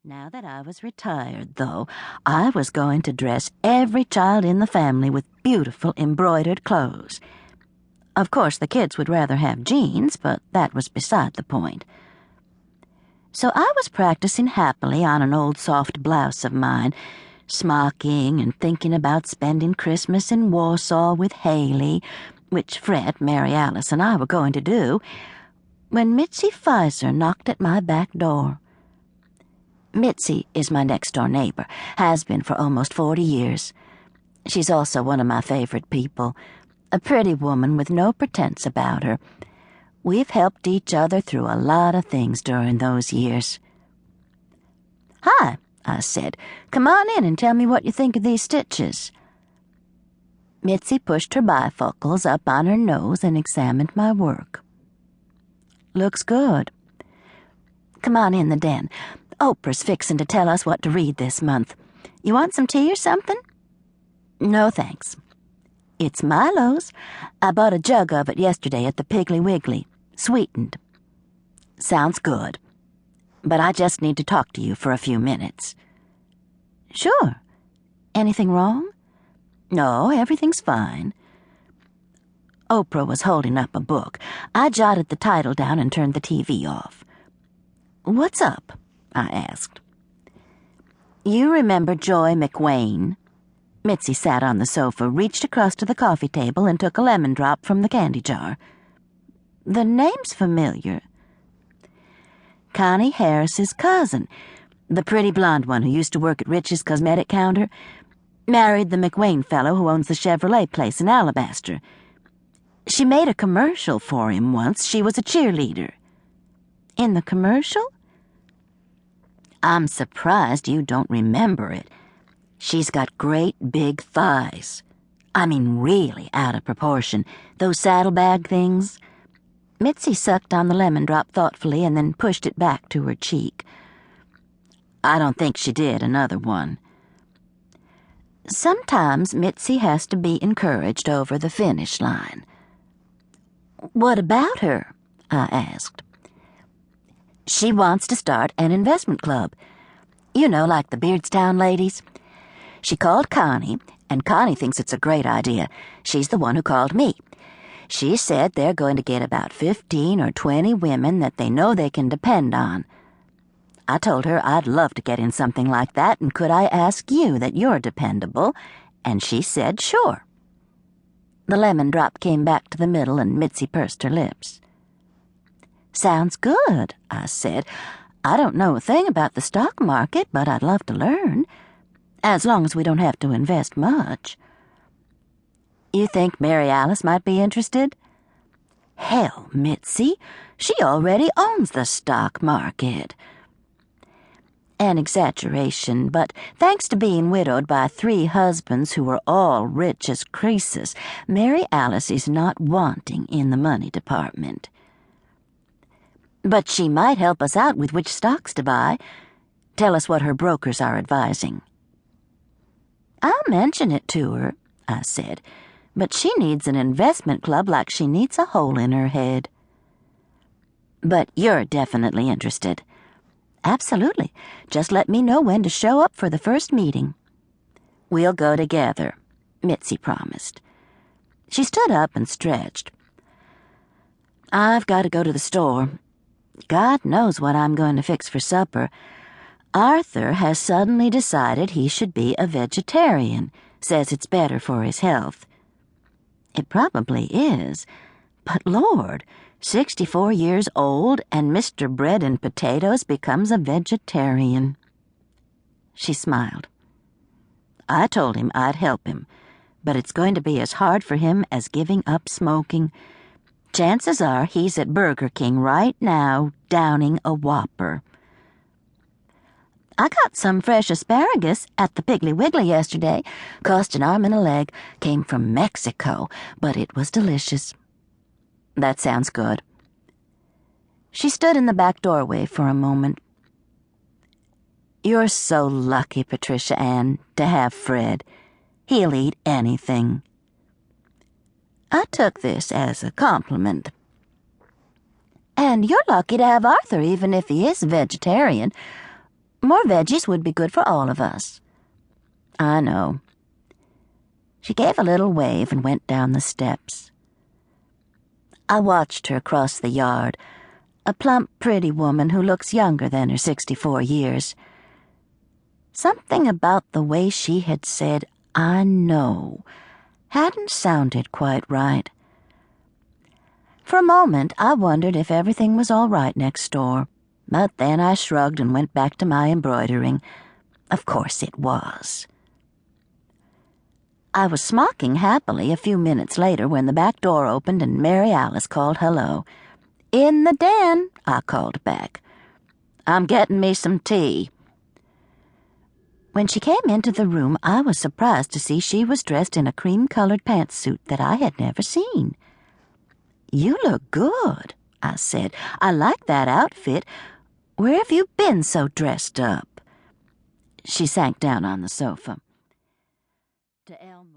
Now that I was retired, though, I was going to dress every child in the family with beautiful embroidered clothes. Of course, the kids would rather have jeans, but that was beside the point. So I was practicing happily on an old soft blouse of mine, smocking and thinking about spending Christmas in Warsaw with Haley, which Fred, Mary Alice, and I were going to do, when Mitzi Pfizer knocked at my back door. Mitzi is my next-door neighbor, has been for almost 40 years. She's also one of my favorite people, a pretty woman with no pretense about her. We've helped each other through a lot of things during those years. "Hi," I said. "Come on in and tell me what you think of these stitches." Mitzi pushed her bifocals up on her nose and examined my work. "Looks good." "Come on in the den. Oprah's fixin' to tell us what to read this month. You want some tea or something?" "No, thanks." "It's Milo's. I bought a jug of it yesterday at the Piggly Wiggly. Sweetened." "Sounds good. But I just need to talk to you for a few minutes." "Sure. Anything wrong?" "No, everything's fine." Oprah was holding up a book. I jotted the title down and turned the TV off. "What's up?" I asked. "You remember Joy McWane?" Mitzi sat on the sofa, reached across to the coffee table, and took a lemon drop from the candy jar. "The name's familiar." "Connie Harris's cousin, the pretty blonde one who used to work at Rich's cosmetic counter. Married the McWane fellow who owns the Chevrolet place in Alabaster. She made a commercial for him once. She was a cheerleader." "In the commercial?" "I'm surprised you don't remember it. She's got great big thighs. I mean, really out of proportion. Those saddlebag things." Mitzi sucked on the lemon drop thoughtfully and then pushed it back to her cheek. "I don't think she did another one." Sometimes Mitzi has to be encouraged over the finish line. "What about her?" I asked. "She wants to start an investment club. You know, like the Beardstown ladies. She called Connie, and Connie thinks it's a great idea. She's the one who called me. She said they're going to get about 15 or 20 women that they know they can depend on. I told her I'd love to get in something like that, and could I ask you that you're dependable? And she said sure." The lemon drop came back to the middle, and Mitzi pursed her lips. "Sounds good," I said. "I don't know a thing about the stock market, but I'd love to learn, as long as we don't have to invest much." "You think Mary Alice might be interested?" "Hell, Mitzi, she already owns the stock market." An exaggeration, but thanks to being widowed by 3 husbands who were all rich as Croesus, Mary Alice is not wanting in the money department. "But she might help us out with which stocks to buy. Tell us what her brokers are advising." "I'll mention it to her," I said, "but she needs an investment club like she needs a hole in her head." "But you're definitely interested." "Absolutely. Just let me know when to show up for the first meeting." "We'll go together," Mitzi promised. She stood up and stretched. "I've got to go to the store. God knows what I'm going to fix for supper. Arthur has suddenly decided he should be a vegetarian, says it's better for his health. It probably is, but Lord, 64 years old and Mr. Bread and Potatoes becomes a vegetarian." She smiled. "I told him I'd help him, but it's going to be as hard for him as giving up smoking. Chances are he's at Burger King right now, downing a Whopper." "I got some fresh asparagus at the Piggly Wiggly yesterday. Cost an arm and a leg. Came from Mexico, but it was delicious." "That sounds good." She stood in the back doorway for a moment. "You're so lucky, Patricia Anne, to have Fred. He'll eat anything." I took this as a compliment. "And you're lucky to have Arthur, even if he is a vegetarian. More veggies would be good for all of us." "I know." She gave a little wave and went down the steps. I watched her cross the yard, a plump, pretty woman who looks younger than her 64 years. Something about the way she had said, "I know," hadn't sounded quite right. For a moment, I wondered if everything was all right next door, but then I shrugged and went back to my embroidering. Of course it was. I was smocking happily a few minutes later when the back door opened and Mary Alice called hello. "In the den," I called back. "I'm getting me some tea." When she came into the room, I was surprised to see she was dressed in a cream-colored pantsuit that I had never seen. "You look good," I said. "I like that outfit. Where have you been so dressed up?" She sank down on the sofa. To Elmwood.